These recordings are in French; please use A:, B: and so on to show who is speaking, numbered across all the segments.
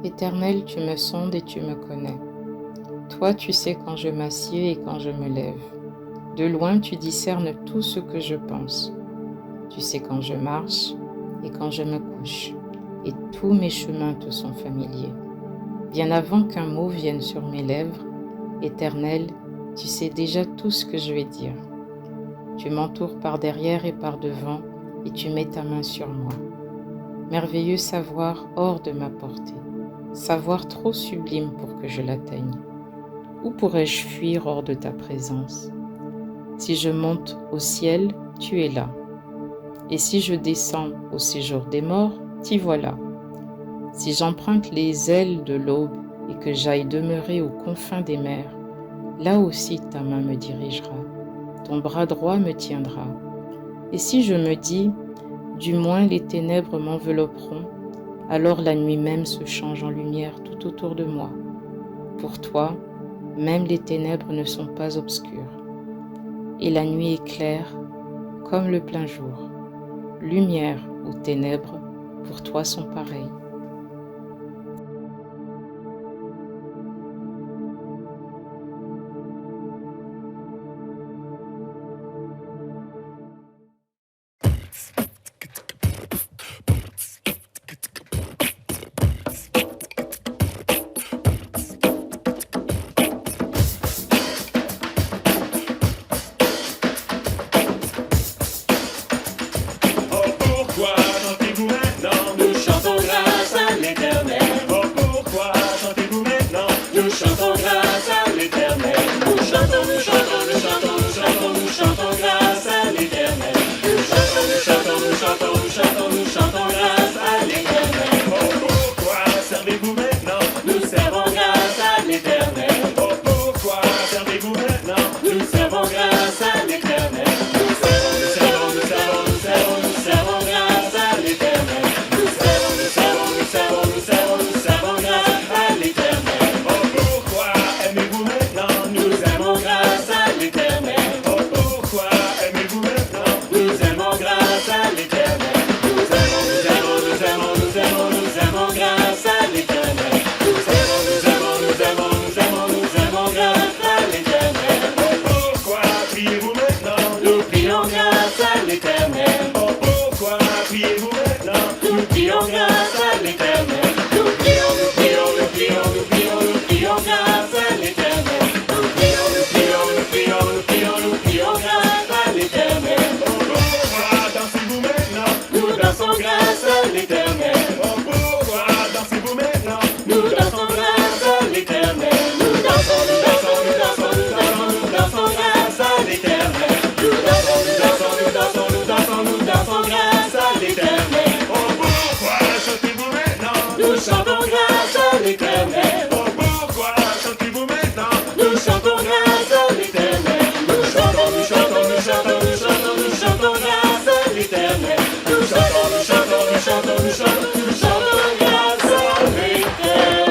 A: Éternel, tu me sondes et tu me connais. Toi, tu sais quand je m'assieds et quand je me lève. De loin, tu discernes tout ce que je pense. Tu sais quand je marche et quand je me couche, et tous mes chemins te sont familiers. Bien avant qu'un mot vienne sur mes lèvres, Éternel, tu sais déjà tout ce que je vais dire. Tu m'entoures par derrière et par devant, et tu mets ta main sur moi. Merveilleux savoir hors de ma portée, savoir trop sublime pour que je l'atteigne. Où pourrais-je fuir hors de ta présence? Si je monte au ciel, tu es là. Et si je descends au séjour des morts, t'y voilà. Si j'emprunte les ailes de l'aube et que j'aille demeurer aux confins des mers, là aussi ta main me dirigera, ton bras droit me tiendra. Et si je me dis, du moins les ténèbres m'envelopperont, alors la nuit même se change en lumière tout autour de moi. Pour toi, même les ténèbres ne sont pas obscures. Et la nuit est claire comme le plein jour. Lumière ou ténèbres, pour toi sont pareilles.
B: Oh, pourquoi chantez-vous maintenant?
C: Nous chantons grâce à l'Éternel.
B: Oh, pourquoi chantez-vous maintenant?
C: Nous chantons grâce à l'Éternel. Nous chantons, nous chantons, nous chantons, nous chantons, nous chantons grâce à l'Éternel. Nous chantons, nous chantons, nous chantons, nous chantons, nous chantons grâce à l'Éternel.
B: Oh, pourquoi servez-vous maintenant?
C: Nous servons grâce à l'Éternel.
B: Oh, pourquoi servez-vous maintenant?
C: Nous servons grâce à l'Éternel. Nous servons, nous servons, nous servons, nous servons, nous servons grâce à l'Éternel. Nous servons, nous servons, nous servons, nous servons, nous servons grâce à l'Éternel.
B: Oh, pourquoi aimez-vous maintenant?
C: Nous aimons grâce à l'Éternel.
B: Oh, pourquoi aimez-vous maintenant?
C: Nous aimons grâce à l'Éternel. Nous aimons, nous aimons, nous aimons, nous aimons, nous aimons grâce à l'Éternel. Nous aimons, nous aimons, nous aimons, nous aimons, nous aimons grâce à l'Éternel.
B: Oh, pourquoi priez-vous maintenant?
C: Nous prions grâce à l'Éternel.
B: Oh, pourquoi priez-vous maintenant?
C: Nous prions grâce à l'Éternel. Nous prions, nous prions, nous prions, nous prions, nous prions grâce à l'Éternel. Nous prions, nous prions, nous prions, nous prions, nous prions grâce à l'Éternel.
B: Oh, pourquoi dansez-vous maintenant?
C: Nous dansons grâce à l'Éternel.
B: Oh, pourquoi dansez-vous maintenant?
C: Nous dansons grâce à l'Éternel. Nous dansons, nous dansons, nous dansons, nous dansons, nous dansons grâce à l'Éternel. Nous dansons, nous dansons, nous dansons, nous dansons, nous dansons grâce à l'Éternel.
B: Oh, pourquoi chantez-vous maintenant?
C: Nous chantons grâce à l'Éternel.
B: Oh, pourquoi chantez-vous maintenant?
C: Nous chantons grâce à l'Éternel. Nous chantons, nous chantons, nous chantons, nous chantons, nous chantons grâce à l'Éternel. Nous chantons, nous chantons, nous chantons, nous chantons, nous chantons grâce à l'Éternel.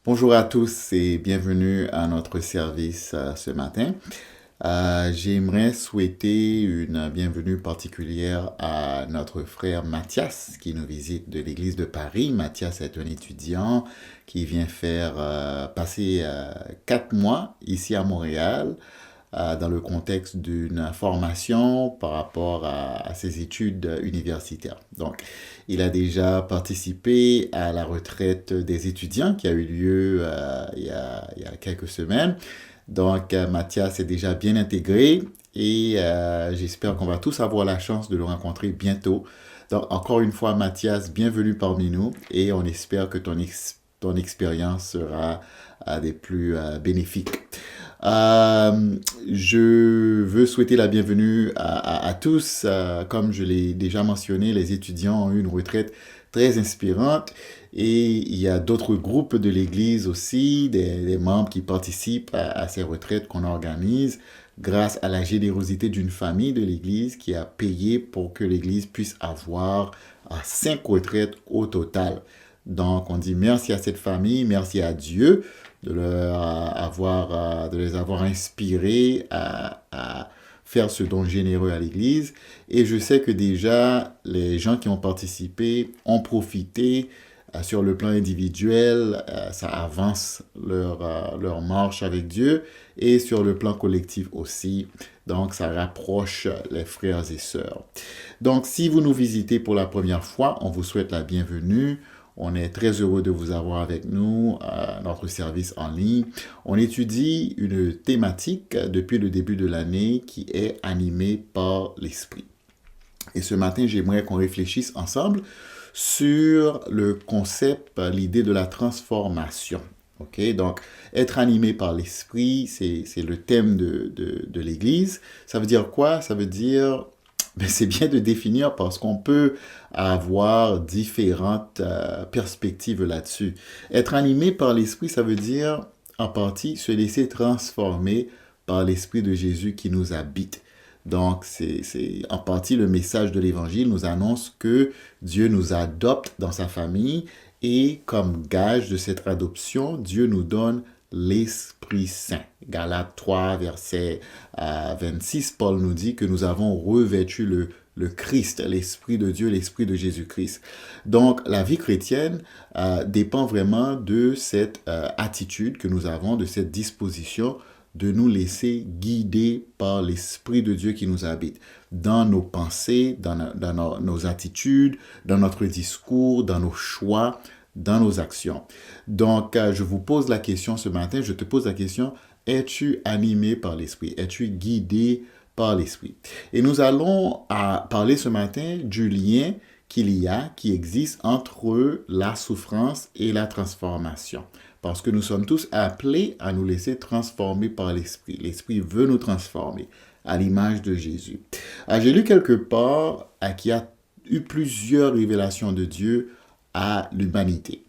D: Bonjour à tous et bienvenue à notre service ce matin. J'aimerais souhaiter une bienvenue particulière à notre frère Mathias qui nous visite de l'église de Paris. Mathias est un étudiant qui vient passer 4 mois ici à Montréal dans le contexte d'une formation par rapport à ses études universitaires. Donc, il a déjà participé à la retraite des étudiants qui a eu lieu il y a quelques semaines. Donc, Mathias est déjà bien intégré et j'espère qu'on va tous avoir la chance de le rencontrer bientôt. Donc, encore une fois, Mathias, bienvenue parmi nous et on espère que ton expérience sera des plus bénéfiques. Je veux souhaiter la bienvenue à tous. Comme je l'ai déjà mentionné, les étudiants ont eu une retraite très inspirante et il y a d'autres groupes de l'Église aussi, des membres qui participent à ces retraites qu'on organise grâce à la générosité d'une famille de l'Église qui a payé pour que l'Église puisse avoir 5 retraites au total. Donc, on dit merci à cette famille, merci à Dieu de les avoir inspirés à faire ce don généreux à l'Église. Et je sais que déjà, les gens qui ont participé ont profité sur le plan individuel, ça avance leur marche avec Dieu, et sur le plan collectif aussi. Donc, ça rapproche les frères et sœurs. Donc, si vous nous visitez pour la première fois, on vous souhaite la bienvenue. On est très heureux de vous avoir avec nous à notre service en ligne. On étudie une thématique depuis le début de l'année qui est animée par l'Esprit. Et ce matin, j'aimerais qu'on réfléchisse ensemble sur le concept, l'idée de la transformation. Okay? Donc, être animé par l'Esprit, c'est le thème de l'Église. Ça veut dire quoi? Ça veut dire... Mais c'est bien de définir parce qu'on peut avoir différentes perspectives là-dessus. Être animé par l'Esprit, ça veut dire en partie se laisser transformer par l'Esprit de Jésus qui nous habite. Donc, c'est en partie le message de l'Évangile nous annonce que Dieu nous adopte dans sa famille et comme gage de cette adoption, Dieu nous donne l'Esprit Saint. Galates 3, verset 26, Paul nous dit que nous avons revêtu le Christ, l'Esprit de Dieu, l'Esprit de Jésus-Christ. Donc, la vie chrétienne dépend vraiment de cette attitude que nous avons, de cette disposition de nous laisser guider par l'Esprit de Dieu qui nous habite dans nos pensées, dans nos attitudes, dans notre discours, dans nos choix, dans nos actions. Donc, je vous pose la question ce matin, je te pose la question, es-tu animé par l'Esprit? Es-tu guidé par l'Esprit? Et nous allons parler ce matin du lien qui existe entre la souffrance et la transformation. Parce que nous sommes tous appelés à nous laisser transformer par l'Esprit. L'Esprit veut nous transformer à l'image de Jésus. J'ai lu quelque part qu'il y a eu plusieurs révélations de Dieu à l'humanité.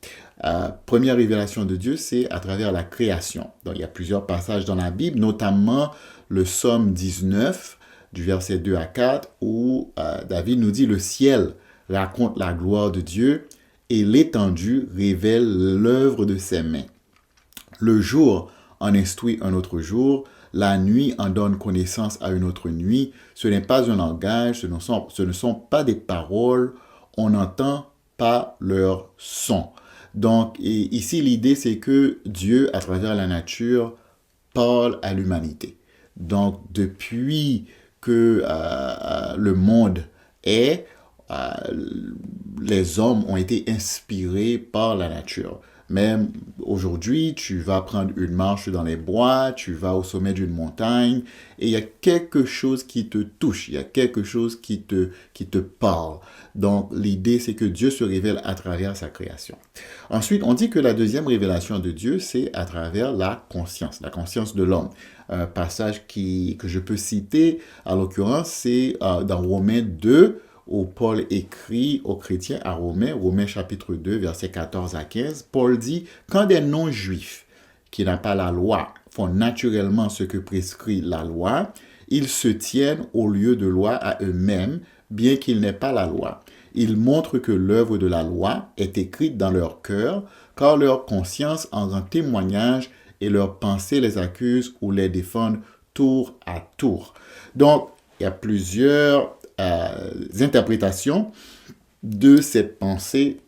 D: Première révélation de Dieu, c'est à travers la création. Donc, il y a plusieurs passages dans la Bible, notamment le psaume 19, du verset 2 à 4, où David nous dit « Le ciel raconte la gloire de Dieu et l'étendue révèle l'œuvre de ses mains. Le jour en instruit un autre jour, la nuit en donne connaissance à une autre nuit. Ce n'est pas un langage, ce ne sont pas des paroles, on n'entend pas leur son. » Donc, ici, l'idée, c'est que Dieu, à travers la nature, parle à l'humanité. Donc, depuis que le monde est, les hommes ont été inspirés par la nature. Même aujourd'hui, tu vas prendre une marche dans les bois, tu vas au sommet d'une montagne, et il y a quelque chose qui te touche, il y a quelque chose qui te parle. Donc, l'idée, c'est que Dieu se révèle à travers sa création. Ensuite, on dit que la deuxième révélation de Dieu, c'est à travers la conscience de l'homme. Un passage que je peux citer, à l'occurrence, c'est dans Romains 2, où Paul écrit aux chrétiens à Romains chapitre 2, versets 14 à 15, Paul dit « Quand des non-juifs qui n'ont pas la loi font naturellement ce que prescrit la loi, ils se tiennent au lieu de loi à eux-mêmes, bien qu'ils n'aient pas la loi. Ils montrent que l'œuvre de la loi est écrite dans leur cœur, car leur conscience en rend témoignage et leurs pensées les accusent ou les défendent tour à tour. Donc, il y a plusieurs interprétations de cette pensée,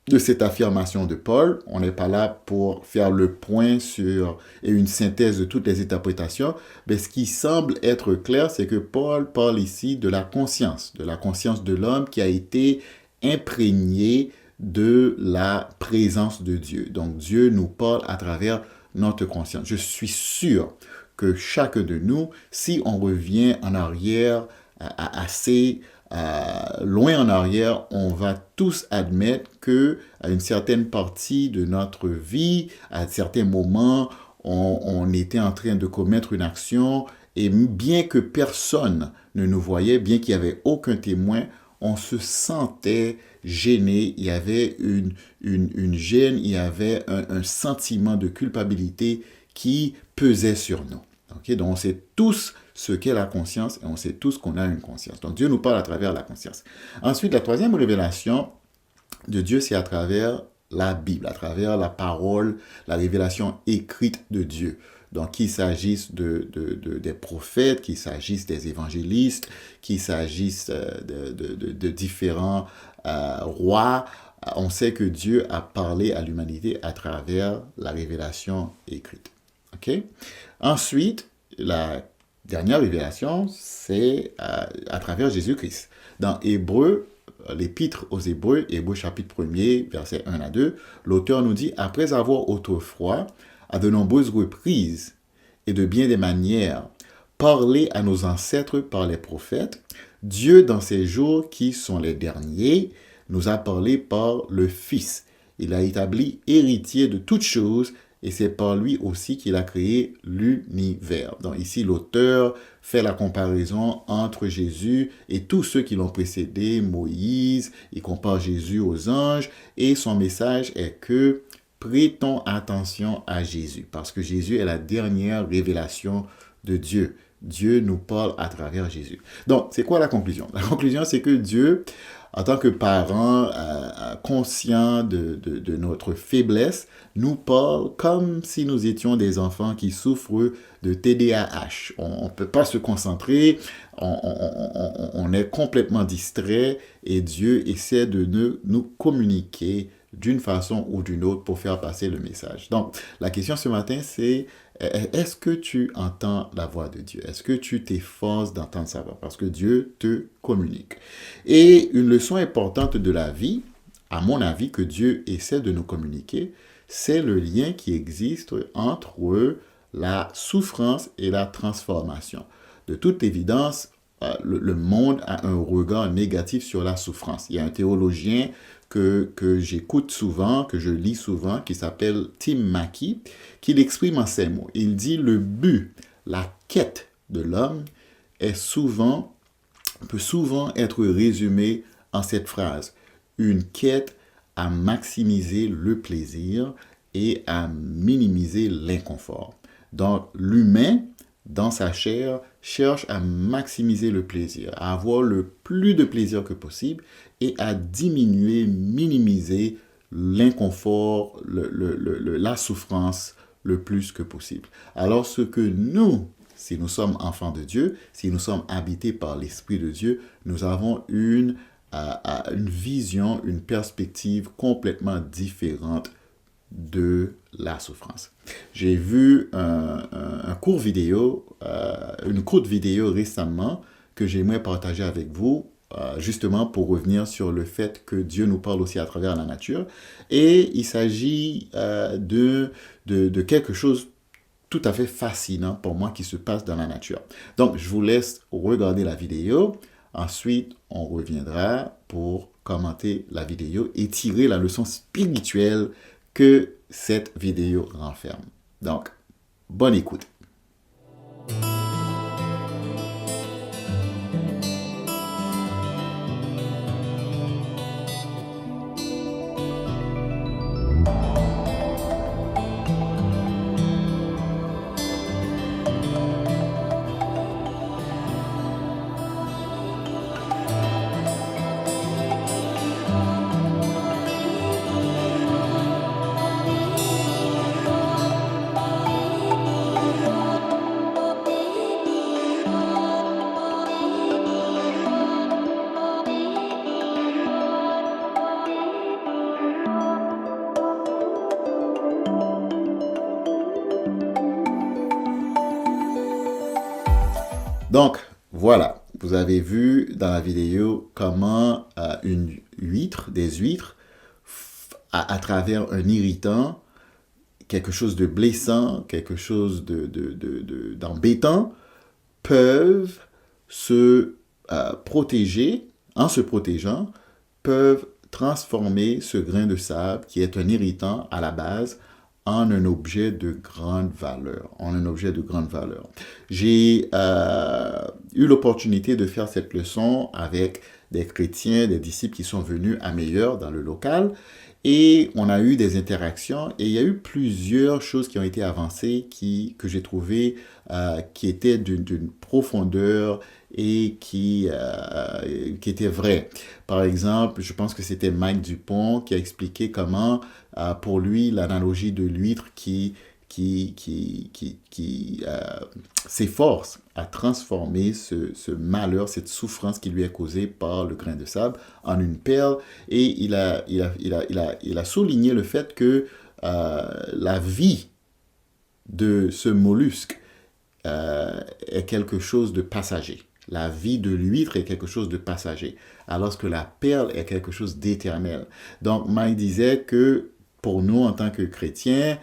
D: de cette affirmation de Paul. On n'est pas là pour faire le point sur et une synthèse de toutes les interprétations, mais ce qui semble être clair, c'est que Paul parle ici de la conscience de l'homme qui a été imprégné de la présence de Dieu. Donc Dieu nous parle à travers notre conscience. Je suis sûr que chacun de nous, si on revient en arrière assez loin en arrière, on va tous admettre que à une certaine partie de notre vie, à certains moments, on était en train de commettre une action et bien que personne ne nous voyait, bien qu'il n'y avait aucun témoin, on se sentait gêné, il y avait une gêne, il y avait un sentiment de culpabilité qui pesait sur nous. Okay? Donc on sait tous ce qu'est la conscience et on sait tous qu'on a une conscience. Donc Dieu nous parle à travers la conscience. Ensuite, la troisième révélation de Dieu, c'est à travers la Bible, à travers la parole, la révélation écrite de Dieu. Donc qu'il s'agisse des prophètes, qu'il s'agisse des évangélistes, qu'il s'agisse de différents rois, on sait que Dieu a parlé à l'humanité à travers la révélation écrite. Okay? Ensuite, la dernière révélation, c'est à travers Jésus-Christ. Dans Hébreux, l'épître aux Hébreux, Hébreux chapitre 1er, versets 1 à 2, l'auteur nous dit « Après avoir autrefois, à de nombreuses reprises et de bien des manières, parlé à nos ancêtres par les prophètes, Dieu, dans ces jours qui sont les derniers, nous a parlé par le Fils. Il a établi héritier de toutes choses, et c'est par lui aussi qu'il a créé l'univers. » Donc ici, l'auteur fait la comparaison entre Jésus et tous ceux qui l'ont précédé, Moïse, il compare Jésus aux anges, et son message est que prêtons attention à Jésus, parce que Jésus est la dernière révélation de Dieu. Dieu nous parle à travers Jésus. Donc, c'est quoi la conclusion? La conclusion, c'est que Dieu, en tant que parent conscient de notre faiblesse, nous parle comme si nous étions des enfants qui souffrent de TDAH. On ne peut pas se concentrer, on est complètement distrait et Dieu essaie de nous communiquer d'une façon ou d'une autre pour faire passer le message. Donc, la question ce matin, c'est est-ce que tu entends la voix de Dieu? Est-ce que tu t'efforces d'entendre sa voix? Parce que Dieu te communique. Et une leçon importante de la vie, à mon avis, que Dieu essaie de nous communiquer, c'est le lien qui existe entre la souffrance et la transformation. De toute évidence, le monde a un regard négatif sur la souffrance. Il y a un théologien que j'écoute souvent, que je lis souvent, qui s'appelle Tim Mackie, qui l'exprime en ces mots. Il dit « Le but, la quête de l'homme peut souvent être résumé en cette phrase. Une quête à maximiser le plaisir et à minimiser l'inconfort. » Donc, l'humain, dans sa chair, cherche à maximiser le plaisir, à avoir le plus de plaisir que possible et à diminuer, minimiser l'inconfort, la souffrance le plus que possible. Alors ce que nous, si nous sommes enfants de Dieu, si nous sommes habités par l'Esprit de Dieu, nous avons une vision, une perspective complètement différente de la souffrance. J'ai vu une courte vidéo récemment que j'aimerais partager avec vous, justement pour revenir sur le fait que Dieu nous parle aussi à travers la nature. Et il s'agit de quelque chose tout à fait fascinant pour moi qui se passe dans la nature. Donc, je vous laisse regarder la vidéo. Ensuite, on reviendra pour commenter la vidéo et tirer la leçon spirituelle que cette vidéo renferme. Donc, bonne écoute. Donc, voilà, vous avez vu dans la vidéo comment une huître, des huîtres, à travers un irritant, quelque chose de blessant, quelque chose d'embêtant, peuvent se protéger, en se protégeant, peuvent transformer ce grain de sable, qui est un irritant à la base, en un objet de grande valeur. J'ai eu l'opportunité de faire cette leçon avec des chrétiens, des disciples qui sont venus à Meilleur dans le local, et on a eu des interactions, et il y a eu plusieurs choses qui ont été avancées que j'ai trouvées qui étaient d'une profondeur et qui étaient vraies. Par exemple, je pense que c'était Mike Dupont qui a expliqué comment, pour lui, l'analogie de l'huître qui s'efforce à transformer ce malheur, cette souffrance qui lui est causée par le grain de sable en une perle. Et il a souligné le fait que la vie de ce mollusque est quelque chose de passager. La vie de l'huître est quelque chose de passager, alors que la perle est quelque chose d'éternel. Donc, Mike disait que pour nous, en tant que chrétiens,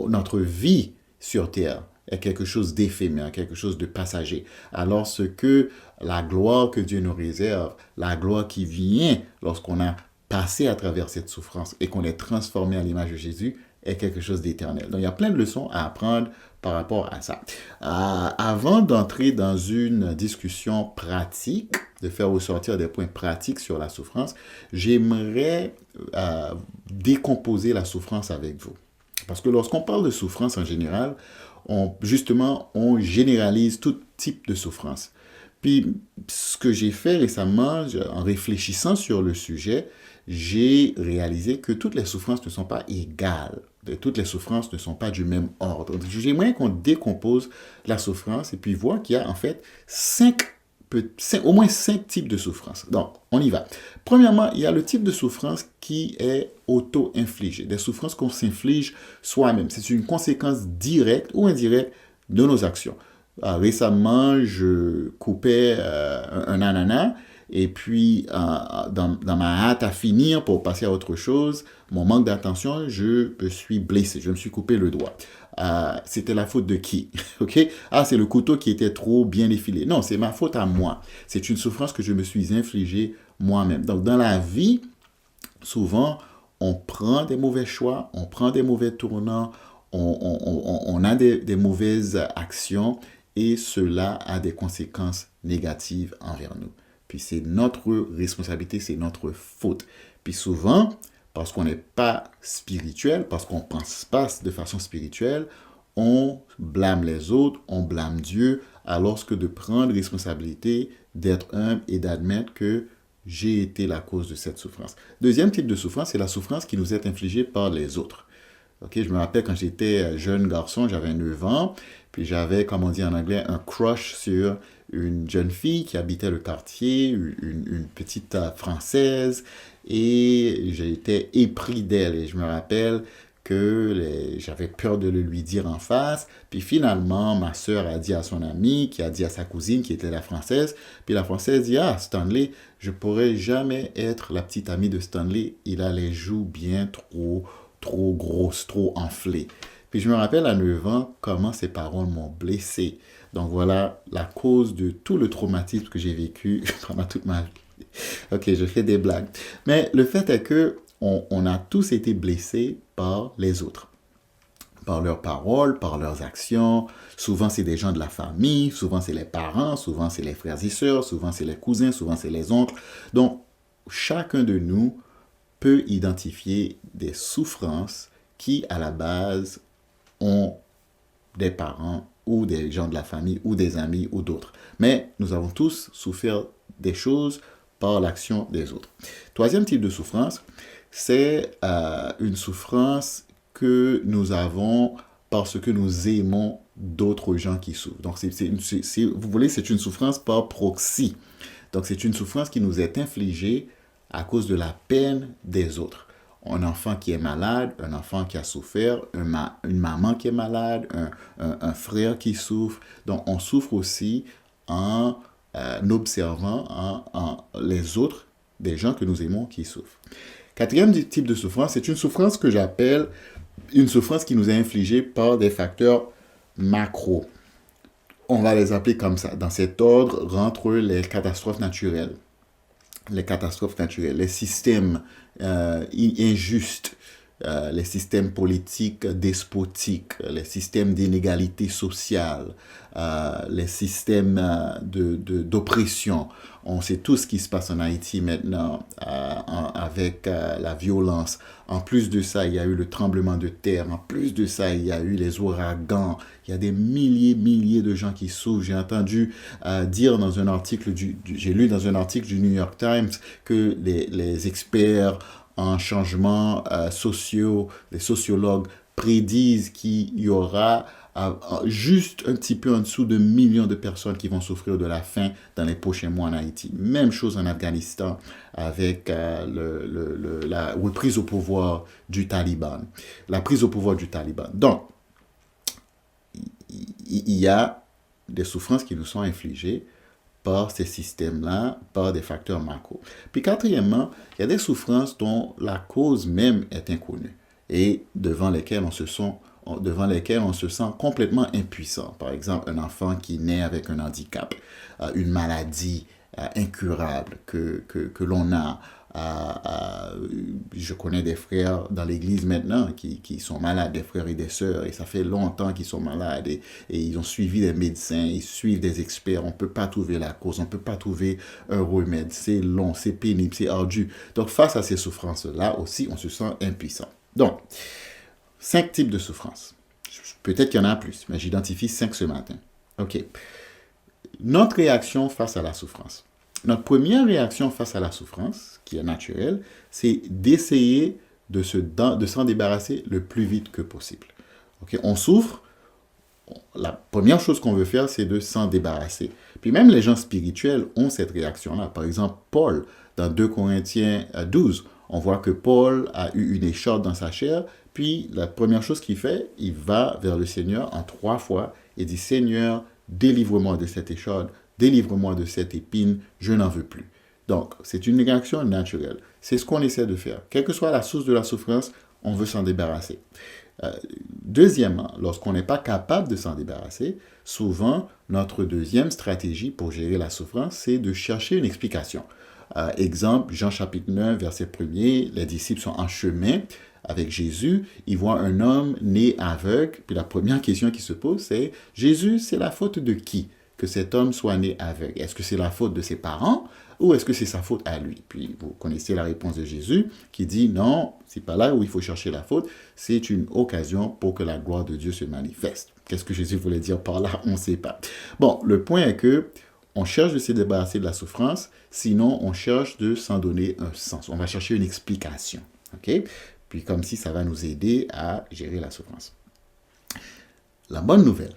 D: notre vie sur terre est quelque chose d'éphémère, quelque chose de passager. Alors ce que la gloire que Dieu nous réserve, la gloire qui vient lorsqu'on a passé à travers cette souffrance et qu'on est transformé à l'image de Jésus, est quelque chose d'éternel. Donc il y a plein de leçons à apprendre par rapport à ça. Avant d'entrer dans une discussion pratique, de faire ressortir des points pratiques sur la souffrance, j'aimerais décomposer la souffrance avec vous. Parce que lorsqu'on parle de souffrance en général, on généralise tout type de souffrance. Puis, ce que j'ai fait récemment, en réfléchissant sur le sujet, j'ai réalisé que toutes les souffrances ne sont pas égales. Toutes les souffrances ne sont pas du même ordre. J'aimerais qu'on décompose la souffrance et puis voir qu'il y a en fait au moins 5 types de souffrances. Donc, on y va. Premièrement, il y a le type de souffrance qui est auto-infligé, des souffrances qu'on s'inflige soi-même. C'est une conséquence directe ou indirecte de nos actions. Récemment, je coupais un ananas et puis dans ma hâte à finir pour passer à autre chose, mon manque d'attention, je me suis blessé, je me suis coupé le doigt. C'était la faute de qui? Ok? C'est le couteau qui était trop bien effilé. Non, c'est ma faute à moi. C'est une souffrance que je me suis infligée moi-même. Donc, dans la vie, souvent, on prend des mauvais choix, on prend des mauvais tournants, on a des mauvaises actions et cela a des conséquences négatives envers nous. Puis c'est notre responsabilité, c'est notre faute. Puis souvent, parce qu'on n'est pas spirituel, parce qu'on ne pense pas de façon spirituelle, on blâme les autres, on blâme Dieu, alors que de prendre responsabilité, d'être humble et d'admettre que j'ai été la cause de cette souffrance. Deuxième type de souffrance, c'est la souffrance qui nous est infligée par les autres. Okay, je me rappelle quand j'étais jeune garçon, j'avais 9 ans, puis j'avais, comme on dit en anglais, un crush sur une jeune fille qui habitait le quartier, une petite Française, et j'étais épris d'elle. Et je me rappelle que j'avais peur de le lui dire en face. Puis finalement, ma sœur a dit à son amie, qui a dit à sa cousine, qui était la Française. Puis la Française dit, Stanley, je pourrais jamais être la petite amie de Stanley. Il a les joues bien trop grosses, trop enflées. Puis je me rappelle à 9 ans comment ces paroles m'ont blessé. Donc voilà la cause de tout le traumatisme que j'ai vécu pendant toute ma vie. Ok, je fais des blagues. Mais le fait est que on a tous été blessés par les autres. Par leurs paroles, par leurs actions. Souvent, c'est des gens de la famille. Souvent, c'est les parents. Souvent, c'est les frères et sœurs. Souvent, c'est les cousins. Souvent, c'est les oncles. Donc, chacun de nous peut identifier des souffrances qui, à la base, ont des parents ou des gens de la famille ou des amis ou d'autres. Mais nous avons tous souffert des choses par l'action des autres. Troisième type de souffrance, c'est une souffrance que nous avons parce que nous aimons d'autres gens qui souffrent. Donc, vous voulez, c'est une souffrance par proxy. Donc, c'est une souffrance qui nous est infligée à cause de la peine des autres. un enfant qui est malade, un enfant qui a souffert, une maman qui est malade, un frère qui souffre. Donc, on souffre aussi en observant les autres, des gens que nous aimons qui souffrent. Quatrième type de souffrance, c'est une souffrance que j'appelle une souffrance qui nous est infligée par des facteurs macro. On va les appeler comme ça. Dans cet ordre rentrent les catastrophes naturelles. Les systèmes injustes, les systèmes politiques despotiques, les systèmes d'inégalité sociale, les systèmes d'oppression. On sait tout ce qui se passe en Haïti maintenant avec la violence. En plus de ça, il y a eu le tremblement de terre. En plus de ça, il y a eu les ouragans. Il y a des milliers de gens qui souffrent. J'ai entendu dire dans un article, j'ai lu dans un article du New York Times que les experts en changements sociaux, les sociologues prédisent qu'il y aura juste un petit peu en dessous de millions de personnes qui vont souffrir de la faim dans les prochains mois en Haïti. Même chose en Afghanistan avec la reprise au pouvoir du Taliban. La prise au pouvoir du Taliban. Donc, il y a des souffrances qui nous sont infligées par ces systèmes-là, par des facteurs macro. Puis quatrièmement, il y a des souffrances dont la cause même est inconnue et devant lesquelles on se sent complètement impuissant. Par exemple, un enfant qui naît avec un handicap, une maladie incurable que l'on a. Je connais des frères dans l'église maintenant qui sont malades, des frères et des sœurs, et ça fait longtemps qu'ils sont malades et ils ont suivi des médecins, ils suivent des experts. On ne peut pas trouver la cause, on ne peut pas trouver un remède. C'est long, c'est pénible, c'est ardu. Donc, face à ces souffrances-là aussi, on se sent impuissant. Donc, 5 types de souffrances. Peut-être qu'il y en a plus, mais j'identifie 5 ce matin. OK. Notre réaction face à la souffrance. Notre première réaction face à la souffrance, qui est naturelle, c'est d'essayer de s'en débarrasser le plus vite que possible. Okay? On souffre, la première chose qu'on veut faire, c'est de s'en débarrasser. Puis même les gens spirituels ont cette réaction-là. Par exemple, Paul, dans 2 Corinthiens 12, on voit que Paul a eu une écharpe dans sa chair, puis la première chose qu'il fait, il va vers le Seigneur en 3 fois et dit « Seigneur, délivre-moi de cette écharpe, délivre-moi de cette épine, je n'en veux plus. » Donc, c'est une réaction naturelle. C'est ce qu'on essaie de faire. Quelle que soit la source de la souffrance, on veut s'en débarrasser. Deuxièmement, lorsqu'on n'est pas capable de s'en débarrasser, souvent, notre deuxième stratégie pour gérer la souffrance, c'est de chercher une explication. Exemple, Jean chapitre 9, verset 1er, les disciples sont en chemin avec Jésus, ils voient un homme né aveugle, puis la première question qui se pose, c'est « Jésus, c'est la faute de qui que cet homme soit né aveugle? Est-ce que c'est la faute de ses parents ou est-ce que c'est sa faute à lui? » Puis vous connaissez la réponse de Jésus qui dit « Non, c'est pas là où il faut chercher la faute, c'est une occasion pour que la gloire de Dieu se manifeste. » Qu'est-ce que Jésus voulait dire par là? On ne sait pas. Bon, le point est que on cherche de se débarrasser de la souffrance, sinon on cherche de s'en donner un sens. On va chercher une explication. OK? Puis comme si ça va nous aider à gérer la souffrance. La bonne nouvelle,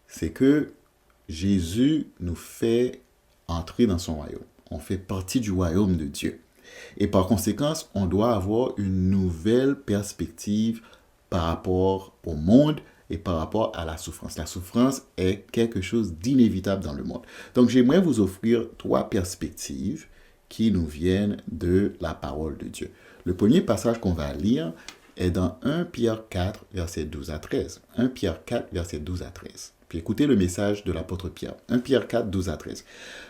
D: c'est que Jésus nous fait entrer dans son royaume. On fait partie du royaume de Dieu. Et par conséquent, on doit avoir une nouvelle perspective par rapport au monde et par rapport à la souffrance. La souffrance est quelque chose d'inévitable dans le monde. Donc, j'aimerais vous offrir 3 perspectives qui nous viennent de la parole de Dieu. Le premier passage qu'on va lire est dans 1 Pierre 4, verset 12 à 13. 1 Pierre 4, verset 12 à 13. Puis écoutez le message de l'apôtre Pierre. 1 Pierre 4, 12 à 13.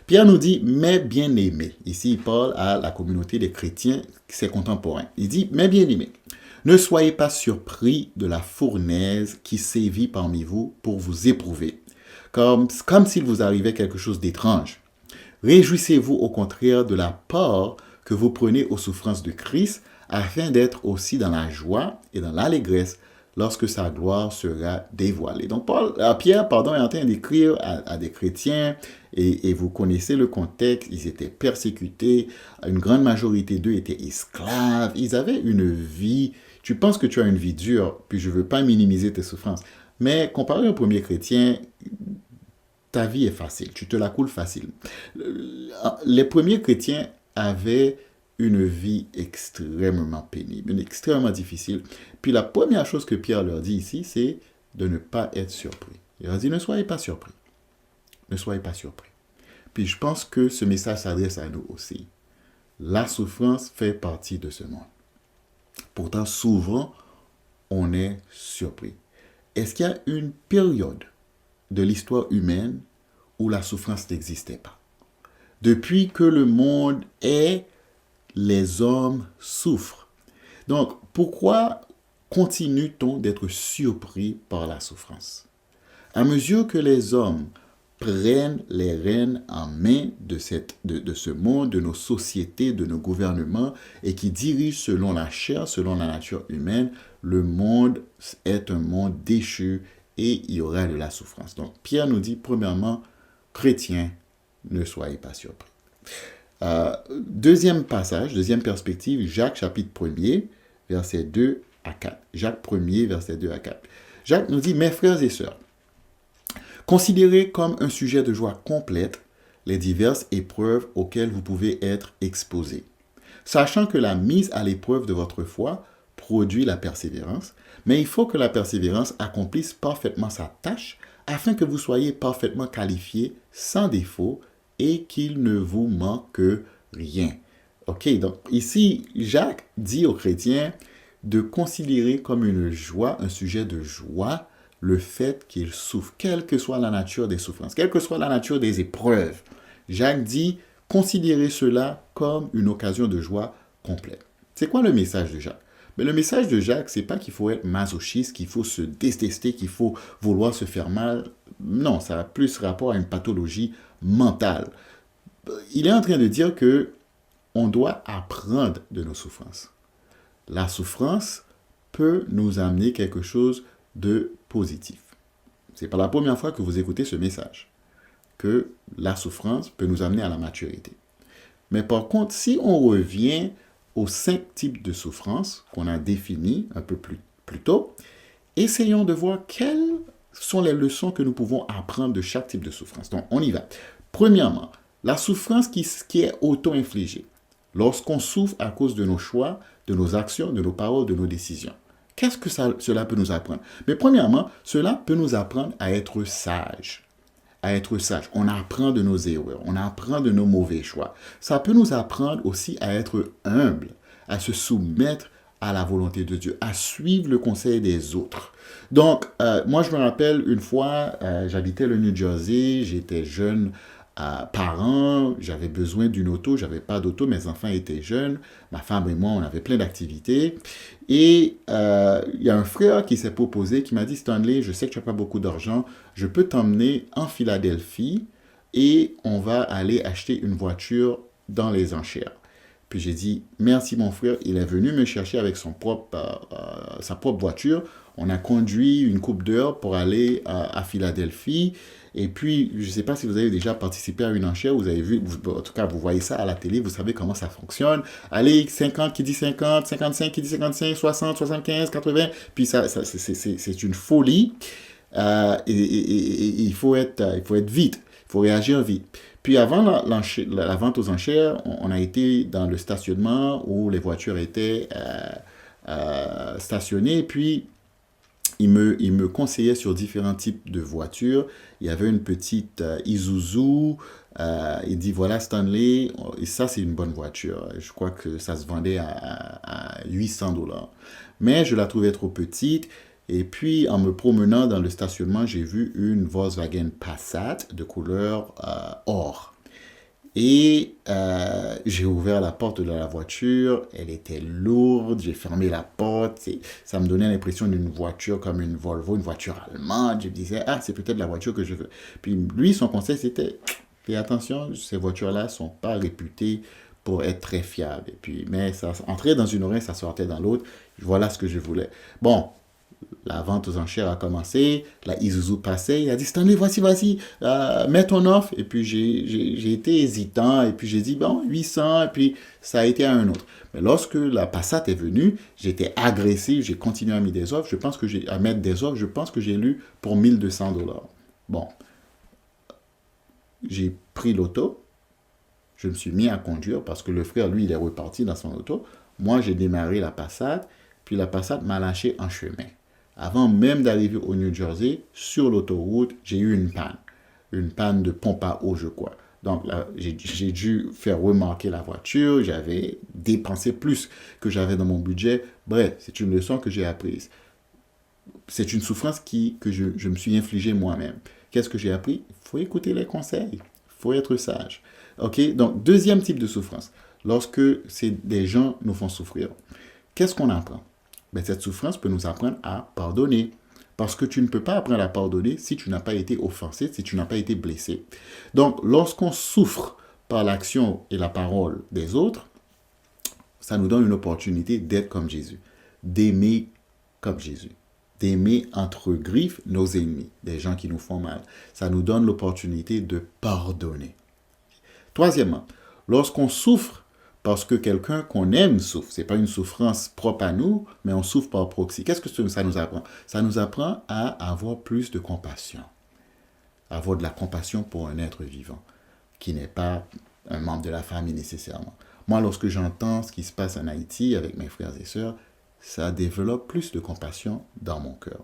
D: Pierre nous dit « Mes bien-aimés ». Ici, il parle à la communauté des chrétiens, ses contemporains. Il dit « Mes bien-aimés, ne soyez pas surpris de la fournaise qui sévit parmi vous pour vous éprouver, comme s'il vous arrivait quelque chose d'étrange. Réjouissez-vous au contraire de la part que vous prenez aux souffrances de Christ, afin d'être aussi dans la joie et dans l'allégresse lorsque sa gloire sera dévoilée. » Donc Pierre est en train d'écrire à des chrétiens, et vous connaissez le contexte, ils étaient persécutés, une grande majorité d'eux étaient esclaves, ils avaient une vie, tu penses que tu as une vie dure, puis je ne veux pas minimiser tes souffrances, mais comparé au premier chrétien, ta vie est facile, tu te la coules facile. Les premiers chrétiens avaient une vie extrêmement pénible, extrêmement difficile. Puis la première chose que Pierre leur dit ici, c'est de ne pas être surpris. Il leur dit, ne soyez pas surpris. Ne soyez pas surpris. Puis je pense que ce message s'adresse à nous aussi. La souffrance fait partie de ce monde. Pourtant, souvent, on est surpris. Est-ce qu'il y a une période de l'histoire humaine où la souffrance n'existait pas? Depuis que le monde est, les hommes souffrent. Donc, pourquoi continue-t-on d'être surpris par la souffrance? À mesure que les hommes prennent les rênes en main de ce monde, de nos sociétés, de nos gouvernements, et qui dirigent selon la chair, selon la nature humaine, le monde est un monde déchu et il y aura de la souffrance. Donc, Pierre nous dit, premièrement, chrétiens, ne soyez pas surpris. Deuxième passage, deuxième perspective, Jacques chapitre 1er, versets 2 à 4. Jacques 1er, versets 2 à 4. Jacques nous dit, mes frères et sœurs, considérez comme un sujet de joie complète les diverses épreuves auxquelles vous pouvez être exposés, sachant que la mise à l'épreuve de votre foi produit la persévérance, mais il faut que la persévérance accomplisse parfaitement sa tâche afin que vous soyez parfaitement qualifiés, sans défaut, et qu'il ne vous manque rien. Ok, donc ici, Jacques dit aux chrétiens de considérer comme une joie, un sujet de joie, le fait qu'ils souffrent, quelle que soit la nature des souffrances, quelle que soit la nature des épreuves. Jacques dit, considérez cela comme une occasion de joie complète. C'est quoi le message de Jacques? Mais le message de Jacques, c'est pas qu'il faut être masochiste, qu'il faut se détester, qu'il faut vouloir se faire mal. Non, ça a plus rapport à une pathologie mentale. Il est en train de dire que on doit apprendre de nos souffrances. La souffrance peut nous amener quelque chose de positif. C'est pas la première fois que vous écoutez ce message, que la souffrance peut nous amener à la maturité. Mais par contre, si on revient aux 5 types de souffrances qu'on a définis un peu plus tôt, essayons de voir quelles sont les leçons que nous pouvons apprendre de chaque type de souffrance. Donc, on y va. Premièrement, la souffrance qui est auto-infligée. Lorsqu'on souffre à cause de nos choix, de nos actions, de nos paroles, de nos décisions. Qu'est-ce que cela peut nous apprendre? Mais premièrement, cela peut nous apprendre à être sages. À être sage. On apprend de nos erreurs, on apprend de nos mauvais choix. Ça peut nous apprendre aussi à être humble, à se soumettre à la volonté de Dieu, à suivre le conseil des autres. Donc, moi, je me rappelle une fois, j'habitais le New Jersey, j'étais jeune parent, j'avais besoin d'une auto, j'avais pas d'auto, mes enfants étaient jeunes, ma femme et moi, on avait plein d'activités. Et il y a un frère qui s'est proposé, qui m'a dit, Stanley, je sais que tu n'as pas beaucoup d'argent, je peux t'emmener en Philadelphie et on va aller acheter une voiture dans les enchères. Puis j'ai dit, merci mon frère, il est venu me chercher avec sa propre voiture. On a conduit une couple d'heures pour aller à Philadelphie. Et puis, je ne sais pas si vous avez déjà participé à une enchère, vous avez vu, en tout cas, vous voyez ça à la télé, vous savez comment ça fonctionne. Allez, 50 qui dit 50, 55 qui dit 55, 60, 75, 80, puis c'est une folie. Et il faut être vite, il faut réagir vite. Puis avant la vente aux enchères, on a été dans le stationnement où les voitures étaient stationnées, puis il me conseillait sur différents types de voitures. Il y avait une petite Isuzu. Il dit, voilà Stanley, et ça c'est une bonne voiture. Je crois que ça se vendait à $800. Mais je la trouvais trop petite. Et puis, en me promenant dans le stationnement, j'ai vu une Volkswagen Passat de couleur or. Et j'ai ouvert la porte de la voiture, elle était lourde, j'ai fermé la porte, ça me donnait l'impression d'une voiture comme une Volvo, une voiture allemande. Je me disais, c'est peut-être la voiture que je veux. Puis lui, son conseil, c'était, fais attention, ces voitures-là ne sont pas réputées pour être très fiables. Mais ça entrait dans une oreille, ça sortait dans l'autre. Voilà ce que je voulais. Bon. La vente aux enchères a commencé, la Isuzu passait, il a dit, Stanley, voici, mets ton offre. Et puis j'ai été hésitant, et puis j'ai dit, bon, 800, et puis ça a été à un autre. Mais lorsque la Passat est venue, j'étais agressif, j'ai continué à mettre des offres, je pense que j'ai lu pour $1,200. Bon, j'ai pris l'auto, Je me suis mis à conduire parce que le frère, lui, il est reparti dans son auto. Moi, j'ai démarré la Passat, puis la Passat m'a lâché en chemin. Avant même d'arriver au New Jersey, sur l'autoroute, j'ai eu une panne de pompe à eau, je crois. Donc là, j'ai dû faire remarquer la voiture, j'avais dépensé plus que j'avais dans mon budget. Bref, c'est une leçon que j'ai apprise. C'est une souffrance que je me suis infligée moi-même. Qu'est-ce que j'ai appris? Il faut écouter les conseils, il faut être sage. OK? Donc, deuxième type de souffrance, lorsque des gens nous font souffrir, qu'est-ce qu'on apprend? Ben, cette souffrance peut nous apprendre à pardonner. Parce que tu ne peux pas apprendre à pardonner si tu n'as pas été offensé, si tu n'as pas été blessé. Donc, lorsqu'on souffre par l'action et la parole des autres, ça nous donne une opportunité d'être comme Jésus, d'aimer comme Jésus, d'aimer entre griffes nos ennemis, des gens qui nous font mal. Ça nous donne l'opportunité de pardonner. Troisièmement, lorsqu'on souffre parce que quelqu'un qu'on aime souffre, ce n'est pas une souffrance propre à nous, mais on souffre par proxy. Qu'est-ce que ça nous apprend? Ça nous apprend à avoir plus de compassion, avoir de la compassion pour un être vivant, qui n'est pas un membre de la famille nécessairement. Moi, lorsque j'entends ce qui se passe en Haïti avec mes frères et sœurs, ça développe plus de compassion dans mon cœur.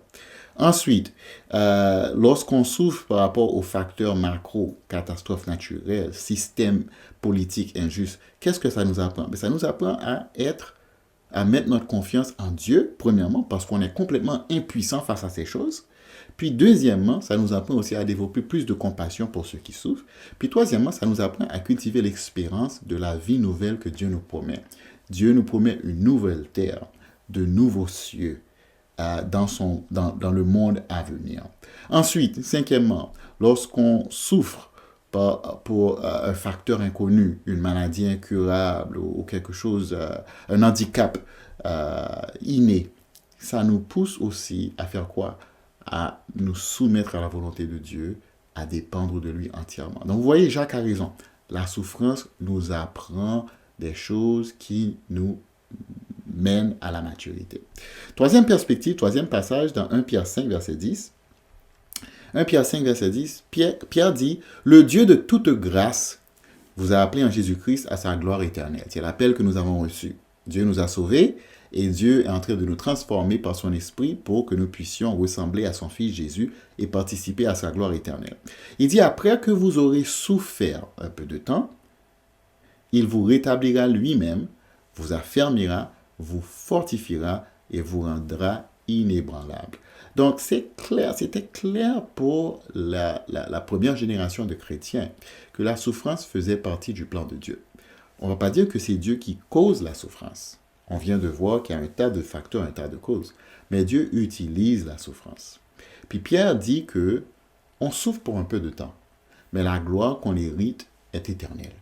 D: Ensuite, lorsqu'on souffre par rapport aux facteurs macro, catastrophes naturelles, système politique injuste, qu'est-ce que ça nous apprend? Ça nous apprend à mettre notre confiance en Dieu, premièrement, parce qu'on est complètement impuissant face à ces choses. Puis deuxièmement, ça nous apprend aussi à développer plus de compassion pour ceux qui souffrent. Puis troisièmement, ça nous apprend à cultiver l'expérience de la vie nouvelle que Dieu nous promet. Dieu nous promet une nouvelle terre, de nouveaux cieux dans le monde à venir. Ensuite, cinquièmement, lorsqu'on souffre pour un facteur inconnu, une maladie incurable ou quelque chose, un handicap inné, ça nous pousse aussi à faire quoi? À nous soumettre à la volonté de Dieu, à dépendre de lui entièrement. Donc vous voyez, Jacques a raison. La souffrance nous apprend des choses qui nous mène à la maturité. Troisième perspective, troisième passage dans 1 Pierre 5, verset 10. 1 Pierre 5, verset 10, Pierre dit, « Le Dieu de toute grâce vous a appelé en Jésus-Christ à sa gloire éternelle. » C'est l'appel que nous avons reçu. Dieu nous a sauvés et Dieu est en train de nous transformer par son esprit pour que nous puissions ressembler à son Fils Jésus et participer à sa gloire éternelle. Il dit, « Après que vous aurez souffert un peu de temps, il vous rétablira lui-même, vous affermira, vous fortifiera et vous rendra inébranlable. » Donc, c'était clair pour la première génération de chrétiens que la souffrance faisait partie du plan de Dieu. On ne va pas dire que c'est Dieu qui cause la souffrance. On vient de voir qu'il y a un tas de facteurs, un tas de causes. Mais Dieu utilise la souffrance. Puis Pierre dit que on souffre pour un peu de temps, mais la gloire qu'on hérite est éternelle.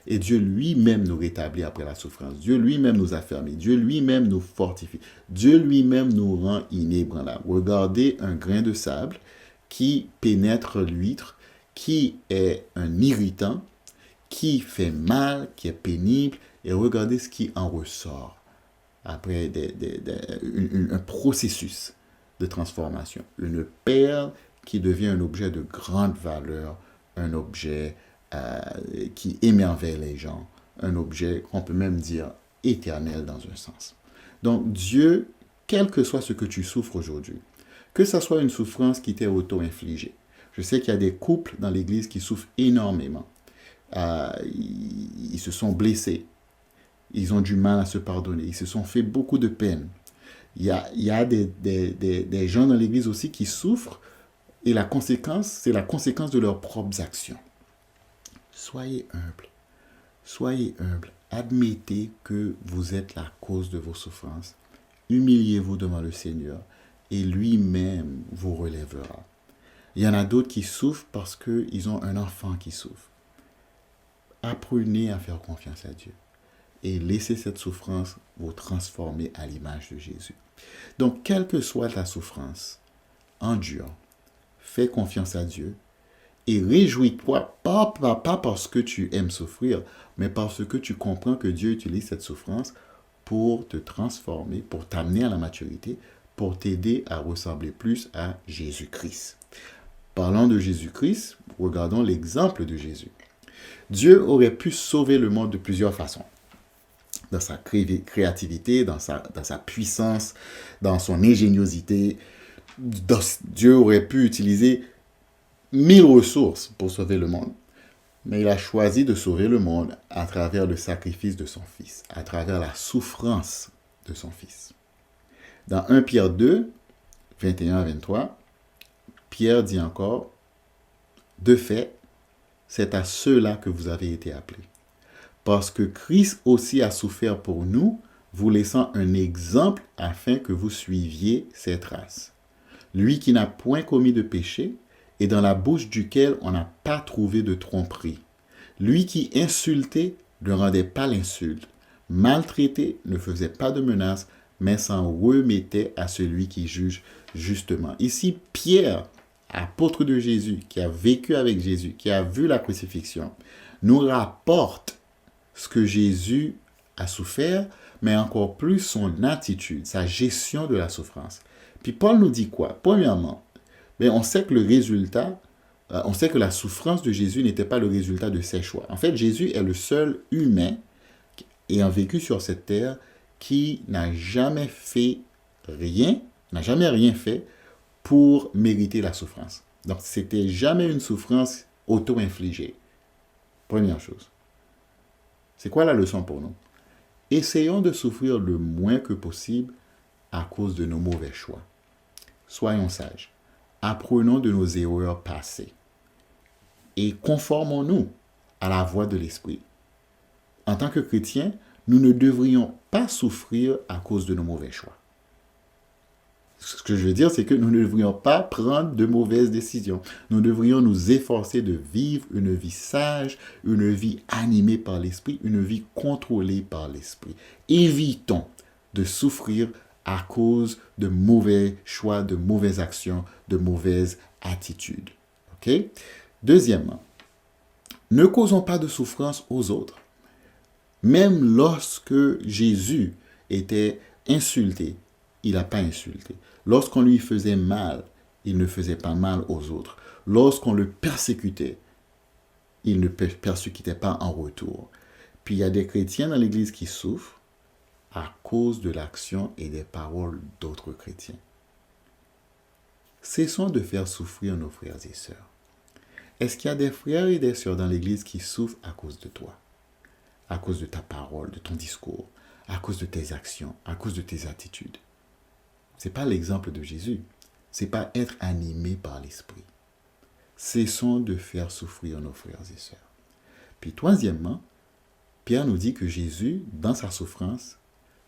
D: Et Dieu lui-même nous rétablit après la souffrance. Dieu lui-même nous affermit. Dieu lui-même nous fortifie. Dieu lui-même nous rend inébranlables. Regardez un grain de sable qui pénètre l'huître, qui est un irritant, qui fait mal, qui est pénible, et regardez ce qui en ressort après un processus de transformation. Une perle qui devient un objet de grande valeur, un objet qui émerveille les gens, un objet qu'on peut même dire éternel dans un sens. Donc Dieu, quel que soit ce que tu souffres aujourd'hui, que ce soit une souffrance qui t'est auto-infligée. Je sais qu'il y a des couples dans l'Église qui souffrent énormément. Ils se sont blessés, ils ont du mal à se pardonner, ils se sont fait beaucoup de peine. Il y a des gens dans l'Église aussi qui souffrent et la conséquence, c'est la conséquence de leurs propres actions. Soyez humble, admettez que vous êtes la cause de vos souffrances, humiliez-vous devant le Seigneur et lui-même vous relèvera. Il y en a d'autres qui souffrent parce qu'ils ont un enfant qui souffre. Apprenez à faire confiance à Dieu et laissez cette souffrance vous transformer à l'image de Jésus. Donc, quelle que soit ta souffrance, endure, fais confiance à Dieu et réjouis-toi, pas parce que tu aimes souffrir, mais parce que tu comprends que Dieu utilise cette souffrance pour te transformer, pour t'amener à la maturité, pour t'aider à ressembler plus à Jésus-Christ. Parlant de Jésus-Christ, regardons l'exemple de Jésus. Dieu aurait pu sauver le monde de plusieurs façons. Dans sa créativité, dans sa puissance, dans son ingéniosité. Dieu aurait pu utiliser 1000 ressources pour sauver le monde. Mais il a choisi de sauver le monde à travers le sacrifice de son Fils, à travers la souffrance de son Fils. Dans 1 Pierre 2, 21 à 23, Pierre dit encore, « De fait, c'est à ceux-là que vous avez été appelés. Parce que Christ aussi a souffert pour nous, vous laissant un exemple afin que vous suiviez ses traces. Lui qui n'a point commis de péché, et dans la bouche duquel on n'a pas trouvé de tromperie. Lui qui insultait ne rendait pas l'insulte, maltraité ne faisait pas de menaces, mais s'en remettait à celui qui juge justement. » Ici, Pierre, apôtre de Jésus, qui a vécu avec Jésus, qui a vu la crucifixion, nous rapporte ce que Jésus a souffert, mais encore plus son attitude, sa gestion de la souffrance. Puis Paul nous dit quoi? Premièrement, on sait que le résultat, on sait que la souffrance de Jésus n'était pas le résultat de ses choix. En fait, Jésus est le seul humain ayant vécu sur cette terre qui n'a jamais fait rien, n'a jamais rien fait pour mériter la souffrance. Donc, c'était jamais une souffrance auto-infligée. Première chose. C'est quoi la leçon pour nous? Essayons de souffrir le moins que possible à cause de nos mauvais choix. Soyons sages. Apprenons de nos erreurs passées et conformons-nous à la voie de l'Esprit. En tant que chrétiens, nous ne devrions pas souffrir à cause de nos mauvais choix. Ce que je veux dire, c'est que nous ne devrions pas prendre de mauvaises décisions. Nous devrions nous efforcer de vivre une vie sage, une vie animée par l'Esprit, une vie contrôlée par l'Esprit. Évitons de souffrir à cause de mauvais choix, de mauvaises actions, de mauvaises attitudes. OK? Deuxièmement, ne causons pas de souffrance aux autres. Même lorsque Jésus était insulté, il n'a pas insulté. Lorsqu'on lui faisait mal, il ne faisait pas mal aux autres. Lorsqu'on le persécutait, il ne persécutait pas en retour. Puis il y a des chrétiens dans l'Église qui souffrent à cause de l'action et des paroles d'autres chrétiens. Cessons de faire souffrir nos frères et sœurs. Est-ce qu'il y a des frères et des sœurs dans l'Église qui souffrent à cause de toi? À cause de ta parole, de ton discours, à cause de tes actions, à cause de tes attitudes? Ce n'est pas l'exemple de Jésus. Ce n'est pas être animé par l'Esprit. Cessons de faire souffrir nos frères et sœurs. Puis troisièmement, Pierre nous dit que Jésus, dans sa souffrance,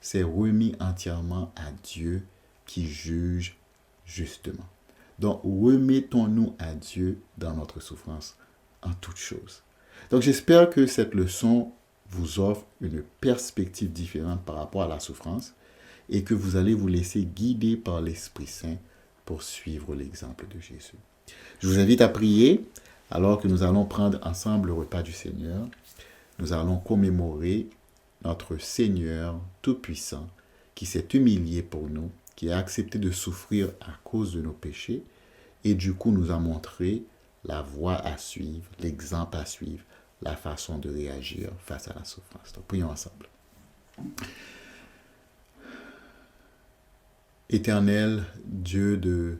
D: s'est remis entièrement à Dieu qui juge justement. Donc, remettons-nous à Dieu dans notre souffrance en toutes choses. Donc, j'espère que cette leçon vous offre une perspective différente par rapport à la souffrance et que vous allez vous laisser guider par l'Esprit Saint pour suivre l'exemple de Jésus. Je vous invite à prier alors que nous allons prendre ensemble le repas du Seigneur. Nous allons commémorer notre Seigneur Tout-Puissant qui s'est humilié pour nous, qui a accepté de souffrir à cause de nos péchés et du coup nous a montré la voie à suivre, l'exemple à suivre, la façon de réagir face à la souffrance. Donc, prions ensemble. Éternel, Dieu de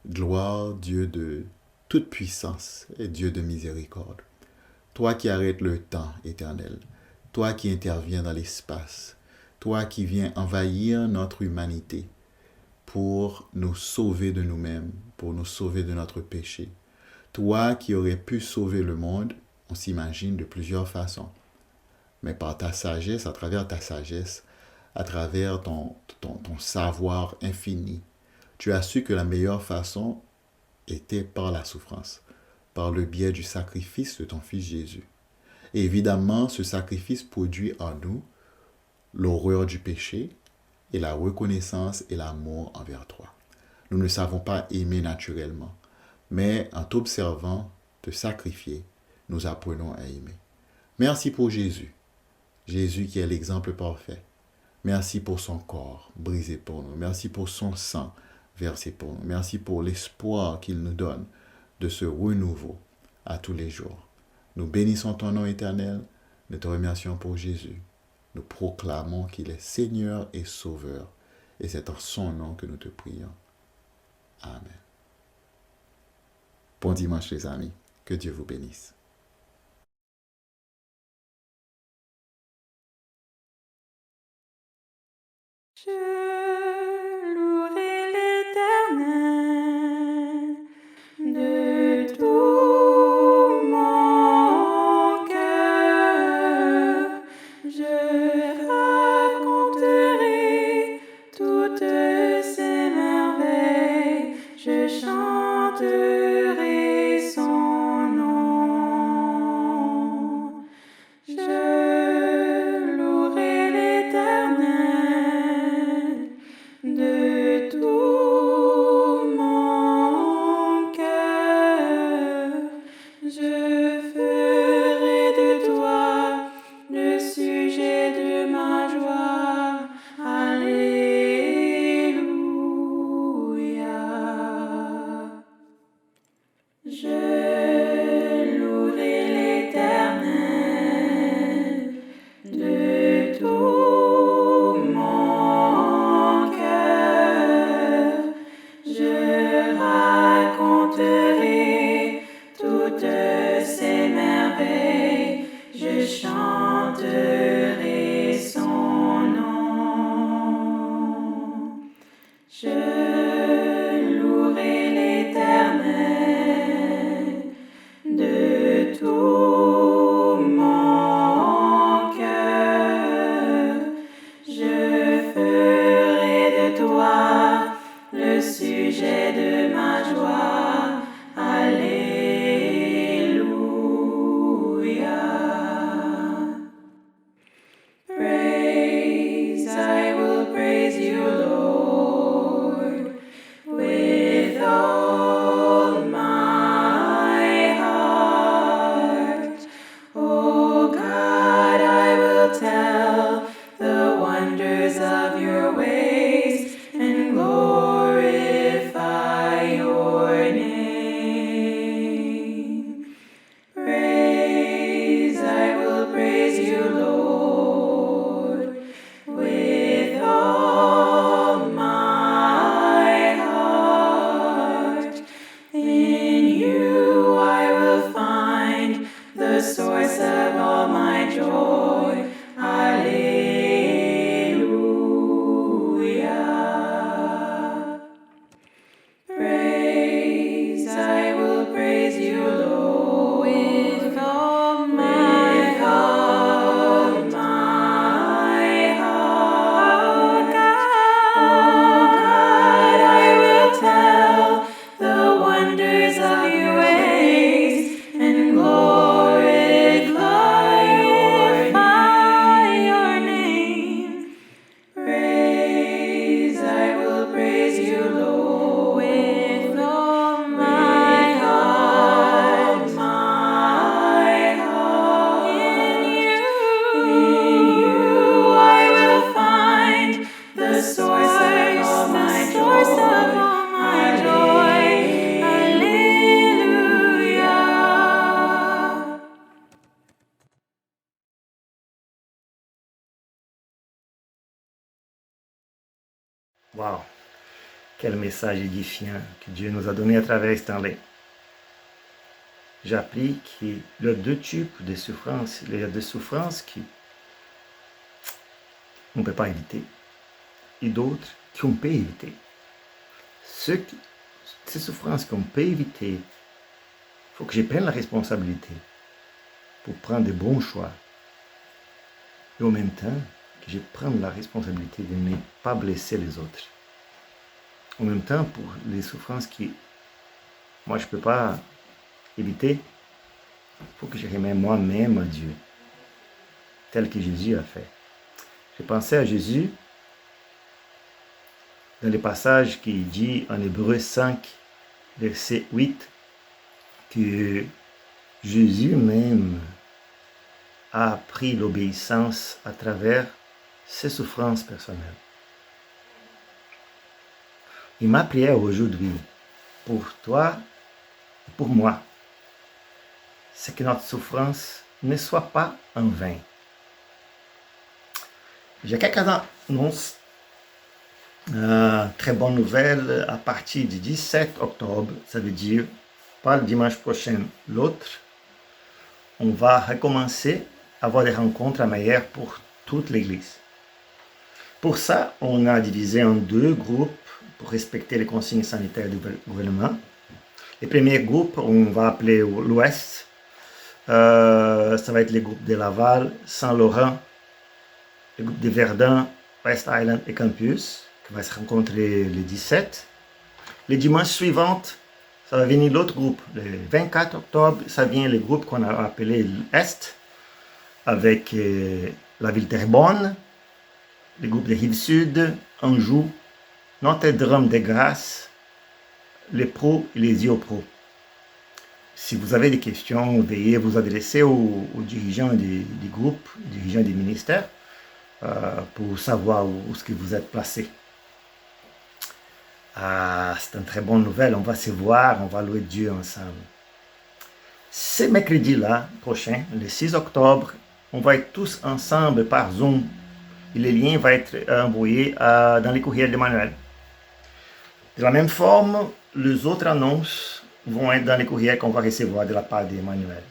D: gloire, Dieu de toute puissance et Dieu de miséricorde, toi qui arrêtes le temps, Éternel, toi qui interviens dans l'espace, toi qui viens envahir notre humanité pour nous sauver de nous-mêmes, pour nous sauver de notre péché. Toi qui aurais pu sauver le monde, on s'imagine de plusieurs façons. Mais par ta sagesse, à travers ta sagesse, à travers ton savoir infini, tu as su que la meilleure façon était par la souffrance, par le biais du sacrifice de ton Fils Jésus. Et évidemment, ce sacrifice produit en nous l'horreur du péché et la reconnaissance et l'amour envers toi. Nous ne savons pas aimer naturellement, mais en t'observant te sacrifier, nous apprenons à aimer. Merci pour Jésus, Jésus qui est l'exemple parfait. Merci pour son corps brisé pour nous. Merci pour son sang versé pour nous. Merci pour l'espoir qu'il nous donne de ce renouveau à tous les jours. Nous bénissons ton nom éternel. Nous te remercions pour Jésus. Nous proclamons qu'il est Seigneur et Sauveur. Et c'est en son nom que nous te prions. Amen. Bon dimanche les amis. Que Dieu vous bénisse.
C: Je louerai l'Éternel de tout mon cœur. Je raconterai toutes ses merveilles. Je chanterai son nom. Je louerai l'Éternel de tout mon cœur. Je ferai de toi le sujet de ma joie. Alléluia. Je louerai l'Éternel de tout mon cœur. Je raconterai toutes ses merveilles. Je chanterai son nom. Je louerai l'Éternel de tout mon cœur. Je ferai de toi le sujet de ma joie. Alléluia. Praise, I will praise you, Lord, with all my heart. Oh God, I will tell the wonders of your ways and glorify your name. Praise, I will praise you, Lord, with all my heart. In you I will find the source of all my joy. Alleluia. Praise, I will praise you, Lord, with all my heart. Oh God, I will tell the wonders of your ways and glorify your name. Praise, I will praise you, Lord, with all my heart. In you I will find the source of all my joy. Alleluia.
E: Wow! Quel message édifiant que Dieu nous a donné à travers Stanley. J'ai appris qu'il y a deux types de souffrances. Il y a des souffrances qu'on ne peut pas éviter et d'autres qu'on peut éviter. Ces souffrances qu'on peut éviter, il faut que je prenne la responsabilité pour prendre de bons choix. Et en même temps, que je prenne la responsabilité de ne pas blesser les autres. En même temps, pour les souffrances que moi je ne peux pas éviter, il faut que je remette moi-même à Dieu, tel que Jésus a fait. J'ai pensé à Jésus dans le passage qui dit en Hébreu 5, verset 8, que Jésus même a appris l'obéissance à travers ses souffrances personnelles. Et ma prière aujourd'hui, pour toi et pour moi, c'est que notre souffrance ne soit pas en vain. J'ai quelques annonces. Très bonne nouvelle, à partir du 17 octobre, ça veut dire pas le dimanche prochain, l'autre, on va recommencer à avoir des rencontres à Maillère pour toute l'Église. Pour ça, on a divisé en 2 groupes pour respecter les consignes sanitaires du gouvernement. Le premier groupe, on va appeler l'Ouest. Ça va être les groupes de Laval, Saint-Laurent, le groupe de Verdun, West Island et Campus, qui va se rencontrer le 17. Les dimanches suivants, ça va venir l'autre groupe. Le 24 octobre, ça vient le groupe qu'on a appelé l'Est, avec la ville Terrebonne, le groupe de Rive-Sud, Anjou, Notre-Dame-des-Grâces, les pros et les IO-pros. Si vous avez des questions, veuillez vous adresser aux dirigeants des groupes, dirigeants des ministères, pour savoir où est-ce que vous êtes placés. C'est une très bonne nouvelle, on va se voir, on va louer Dieu ensemble. Ce mercredi-là, prochain, le 6 octobre, on va être tous ensemble par Zoom. Et le lien va être envoyé dans les courriels d'Emmanuel. De la même forme, les autres annonces vont être dans les courriels qu'on va recevoir de la part d'Emmanuel.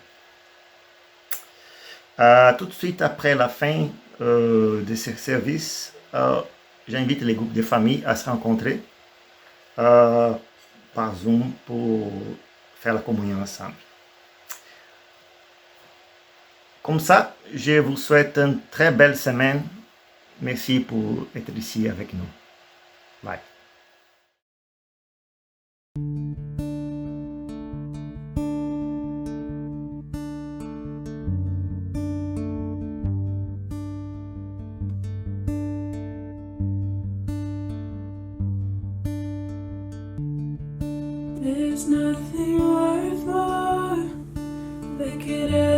E: Tout de suite après la fin de ce service, j'invite les groupes de famille à se rencontrer par Zoom pour faire la communion ensemble. Comme ça, je vous souhaite une très belle semaine. Merci pour être ici avec nous. Bye.
C: There's nothing worth more that could ever